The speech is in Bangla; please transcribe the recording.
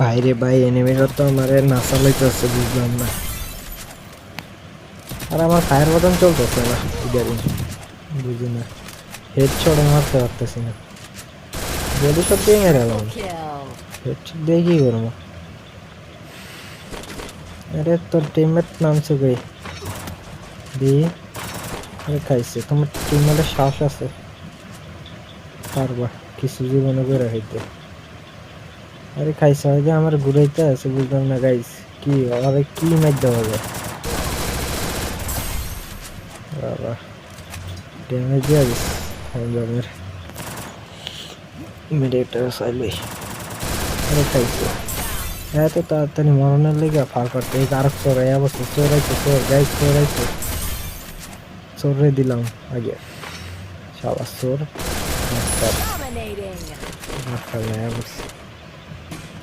বাইরে ভাই এনিমিরা তো আমারে নাসা লইতেছে বুঝলাম না। আর আমার ফায়ার বাটন চলতেছে না ইদারিং, বুঝি না। হেডশট মারতে পারতেছি না, বডি শট দিয়ে মেরে এলাম, হেডশট দিয়ে কি করবো? আরে তোর টিমমেট নামছে কই দি? আরে খাইছে, তোমার টিমমেটের শ্বাস আছে, পারবা কিছু জীবনে করে হইতে। আরে খাইছে হয় যে আমার ঘুরাইতে আছে, বুঝলাম না গাইস কি আরে কি মাইর হবে। বাবা ড্যামেজ দিয়ে দিস হাইজামের মিডিয়েটার চাইলে। আরে খাইছে এত তাড়াতাড়ি মরণের লেগে ফার করতে এই আরেক চোরাই অবস্থা, চোরাইছে চোর গাইস, চোরাইছে চোরে দিলাম আগে শালা চোর মাস্টার মাস্টার